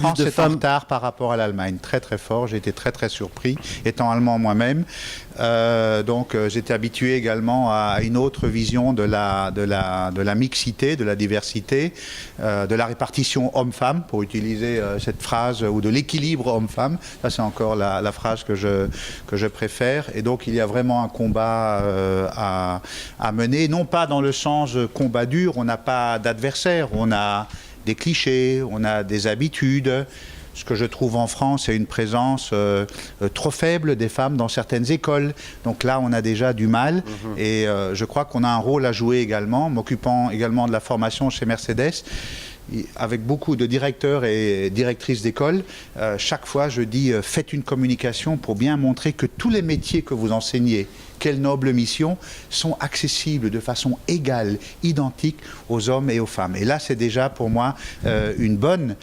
France est en retard par rapport à l'Allemagne, très très fort. J'ai été très très surpris, étant allemand moi-même. Donc j'étais habitué également à une autre vision de la mixité, de la diversité, de la répartition homme-femme, pour utiliser cette phrase, ou de l'équilibre homme-femme. Ça c'est encore la phrase que je préfère. Et donc il y a vraiment un combat à mener, non pas dans le sens combat dur, on n'a pas d'adversaire, on a des clichés, on a des habitudes. Ce que je trouve en France, c'est une présence trop faible des femmes dans certaines écoles. Donc là, on a déjà du mal. Et je crois qu'on a un rôle à jouer également, m'occupant également de la formation chez Mercedes. Avec beaucoup de directeurs et directrices d'école, chaque fois je dis faites une communication pour bien montrer que tous les métiers que vous enseignez, quelle noble mission, sont accessibles de façon égale, identique aux hommes et aux femmes. Et là c'est déjà pour moi une bonne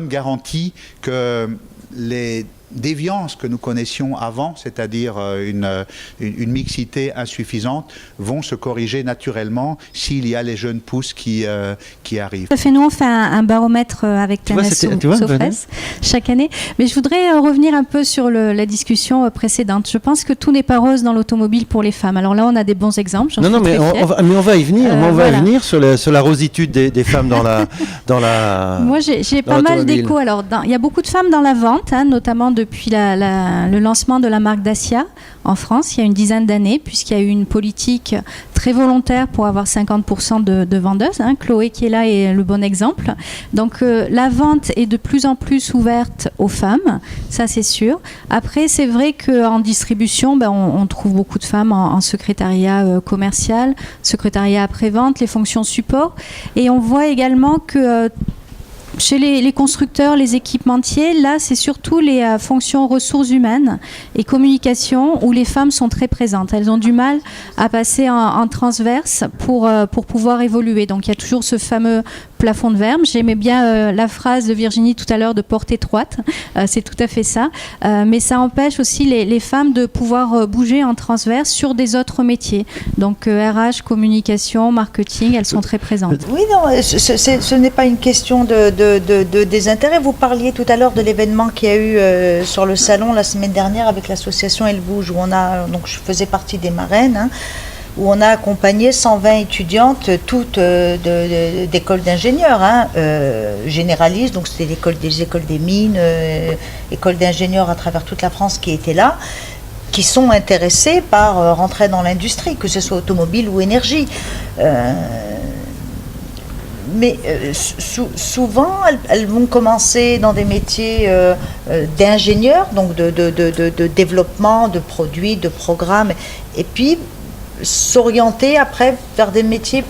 garantie que les déviances que nous connaissions avant, c'est-à-dire une mixité insuffisante, vont se corriger naturellement s'il y a les jeunes pousses qui arrivent. Ça fait, nous, on fait un baromètre avec Tana Sofres chaque année. Mais je voudrais revenir un peu sur la discussion précédente. Je pense que tout n'est pas rose dans l'automobile pour les femmes. Alors là, on a des bons exemples. Non, mais on va y venir. On va y venir sur la rositude des femmes dans la. Moi, j'ai pas mal d'échos. Alors, il y a beaucoup de femmes dans la vente, notamment depuis le lancement de la marque Dacia en France, il y a une dizaine d'années, puisqu'il y a eu une politique très volontaire pour avoir 50% de vendeuses. Chloé qui est là est le bon exemple. Donc la vente est de plus en plus ouverte aux femmes, ça c'est sûr. Après, c'est vrai qu'en distribution, on trouve beaucoup de femmes en secrétariat commercial, secrétariat après-vente, les fonctions support. Et on voit également que chez les constructeurs, les équipementiers, là, c'est surtout les fonctions ressources humaines et communication où les femmes sont très présentes. Elles ont du mal à passer en transverse pour pouvoir évoluer. Donc, il y a toujours ce fameux plafond de verre. J'aimais bien la phrase de Virginie tout à l'heure de porte étroite. C'est tout à fait ça. Mais ça empêche aussi les femmes de pouvoir bouger en transverse sur des autres métiers. Donc, RH, communication, marketing, elles sont très présentes. Oui, non, ce n'est pas une question de désintérêt. Vous parliez tout à l'heure de l'événement qu'il y a eu sur le salon la semaine dernière avec l'association Elle Bouge, où donc je faisais partie des marraines, où on a accompagné 120 étudiantes, toutes d'écoles d'ingénieurs, généralistes, donc c'était des écoles des mines, écoles d'ingénieurs à travers toute la France qui étaient là, qui sont intéressées par rentrer dans l'industrie, que ce soit automobile ou énergie. Mais souvent, elles vont commencer dans des métiers d'ingénieurs, donc de développement de produits, de programmes, et puis s'orienter après vers des métiers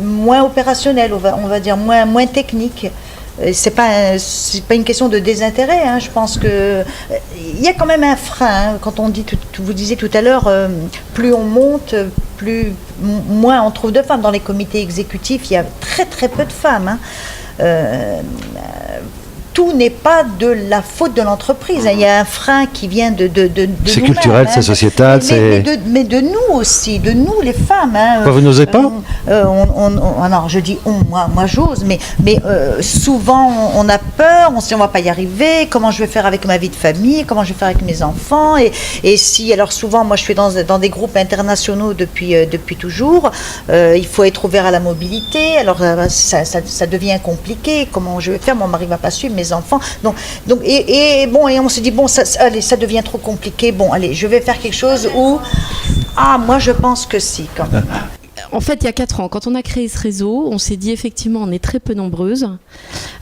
moins opérationnels, on va dire moins techniques. C'est pas une question de désintérêt. Je pense que il y a quand même un frein. Quand on dit, vous disiez tout à l'heure, plus on monte, moins on trouve de femmes. Dans les comités exécutifs, il y a très très peu de femmes. Tout n'est pas de la faute de l'entreprise. Il y a un frein qui vient de c'est culturel, c'est sociétal, mais de nous aussi, de nous les femmes. Vous n'osez pas alors je dis moi j'ose, mais souvent on a peur, on se dit on va pas y arriver, comment je vais faire avec ma vie de famille, comment je vais faire avec mes enfants, et si, alors souvent moi je suis dans des groupes internationaux depuis toujours, il faut être ouvert à la mobilité, alors ça devient compliqué, comment je vais faire, mon mari va pas suivre, mes enfants, donc et on se dit allez, ça devient trop compliqué, allez, je vais faire quelque chose où moi je pense que si, quand même. En fait, il y a 4 ans, quand on a créé ce réseau, on s'est dit effectivement on est très peu nombreuses,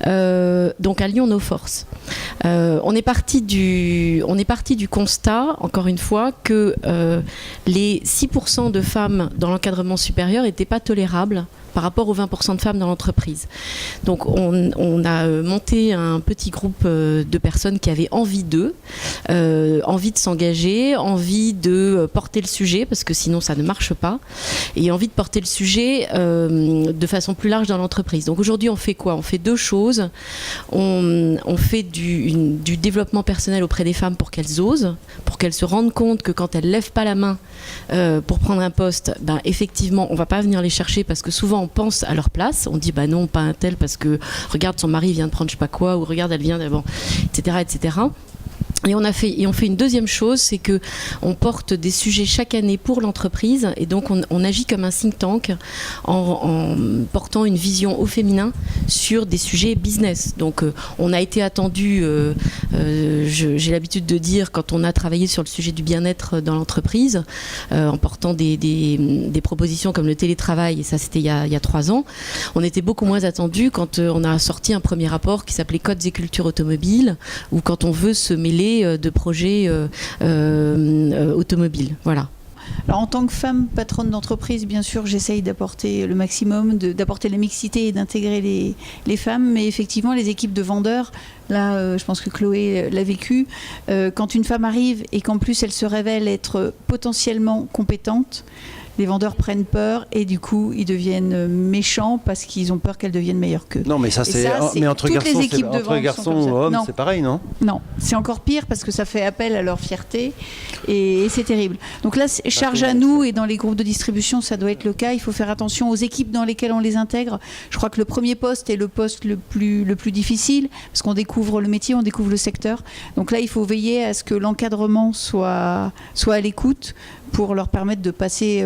donc allions nos forces. On est parti du constat, encore une fois, que les 6% de femmes dans l'encadrement supérieur n'étaient pas tolérables par rapport aux 20% de femmes dans l'entreprise. Donc on a monté un petit groupe de personnes qui avaient envie envie de s'engager, envie de porter le sujet, parce que sinon ça ne marche pas, et envie de porter le sujet de façon plus large dans l'entreprise. Donc aujourd'hui on fait quoi ? On fait 2 choses. On fait du développement personnel auprès des femmes pour qu'elles osent, pour qu'elles se rendent compte que quand elles lèvent pas la main pour prendre un poste, effectivement on va pas venir les chercher, parce que souvent on pense à leur place. On dit bah non, pas un tel parce que regarde son mari vient de prendre je sais pas quoi, ou regarde elle vient d'avant, etc., etc. Et on fait une deuxième chose, c'est que on porte des sujets chaque année pour l'entreprise, et donc on agit comme un think tank en portant une vision au féminin sur des sujets business. Donc on a été attendu, j'ai l'habitude de dire, quand on a travaillé sur le sujet du bien-être dans l'entreprise, en portant des propositions comme le télétravail, et ça c'était il y a 3 ans, on était beaucoup moins attendu quand on a sorti un premier rapport qui s'appelait Codes et culture automobile, ou quand on veut se mêler de projets automobiles. Voilà. Alors en tant que femme patronne d'entreprise, bien sûr, j'essaye d'apporter le maximum, d'apporter la mixité et d'intégrer les femmes, mais effectivement, les équipes de vendeurs, là, je pense que Chloé l'a vécu, quand une femme arrive et qu'en plus elle se révèle être potentiellement compétente, les vendeurs prennent peur et du coup ils deviennent méchants parce qu'ils ont peur qu'elle devienne meilleure qu'eux. Non, mais ça c'est mais entre garçons ou hommes, c'est pareil, non? Non, c'est encore pire parce que ça fait appel à leur fierté et c'est terrible. Donc là, charge à nous, et dans les groupes de distribution ça doit être le cas. Il faut faire attention aux équipes dans lesquelles on les intègre. Je crois que le premier poste est le poste le plus difficile parce qu'on découvre le métier, on découvre le secteur. Donc là, il faut veiller à ce que l'encadrement soit à l'écoute pour leur permettre de passer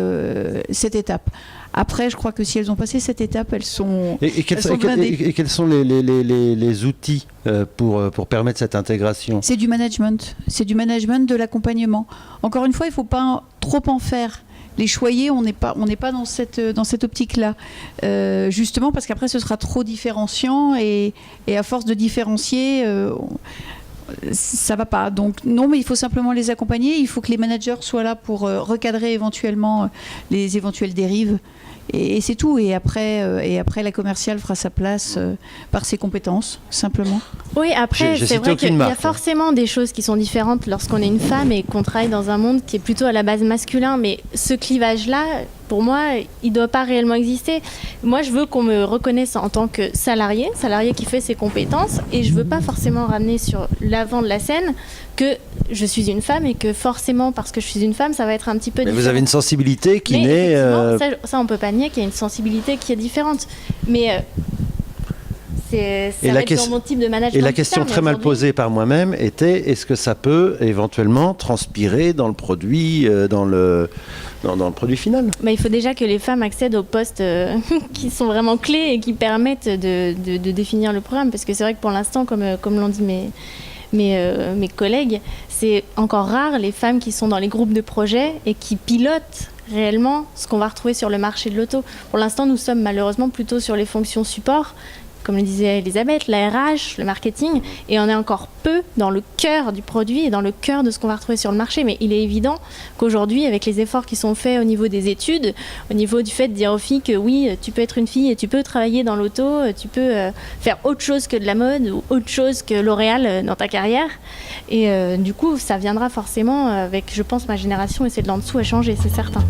cette étape. Après, je crois que si elles ont passé cette étape, elles sont quels sont les outils pour permettre cette intégration? C'est du management. C'est du management, de l'accompagnement. Encore une fois, il ne faut pas trop en faire. Les choyer, on n'est pas dans cette optique-là. Justement parce qu'après, ce sera trop différenciant et à force de différencier... ça va pas. Donc non, mais il faut simplement les accompagner. Il faut que les managers soient là pour recadrer éventuellement les éventuelles dérives. Et c'est tout. Et après, la commerciale fera sa place par ses compétences, simplement. Oui, après, c'est vrai qu'il y a forcément des choses qui sont différentes lorsqu'on est une femme et qu'on travaille dans un monde qui est plutôt à la base masculin. Mais ce clivage-là, pour moi, il ne doit pas réellement exister. Moi, je veux qu'on me reconnaisse en tant que salarié qui fait ses compétences, et je ne veux pas forcément ramener sur l'avant de la scène que je suis une femme et que forcément, parce que je suis une femme, ça va être un petit peu différent. Vous avez une sensibilité qui naît... Ça, on ne peut pas nier qu'il y a une sensibilité qui est différente. Mais... ça va être dans mon type de management. Et la question très mal posée par moi-même était, est-ce que ça peut éventuellement transpirer dans le produit, dans le produit final? Il faut déjà que les femmes accèdent aux postes qui sont vraiment clés et qui permettent de définir le programme. Parce que c'est vrai que pour l'instant, comme l'ont dit mes collègues, c'est encore rare les femmes qui sont dans les groupes de projets et qui pilotent réellement ce qu'on va retrouver sur le marché de l'auto. Pour l'instant, nous sommes malheureusement plutôt sur les fonctions support, comme le disait Elisabeth, la RH, le marketing, et on est encore peu dans le cœur du produit et dans le cœur de ce qu'on va retrouver sur le marché. Mais il est évident qu'aujourd'hui, avec les efforts qui sont faits au niveau des études, au niveau du fait de dire aux filles que oui, tu peux être une fille et tu peux travailler dans l'auto, tu peux faire autre chose que de la mode ou autre chose que L'Oréal dans ta carrière. Et du coup, ça viendra forcément avec, je pense, ma génération, et c'est de l'en dessous à changer, c'est certain.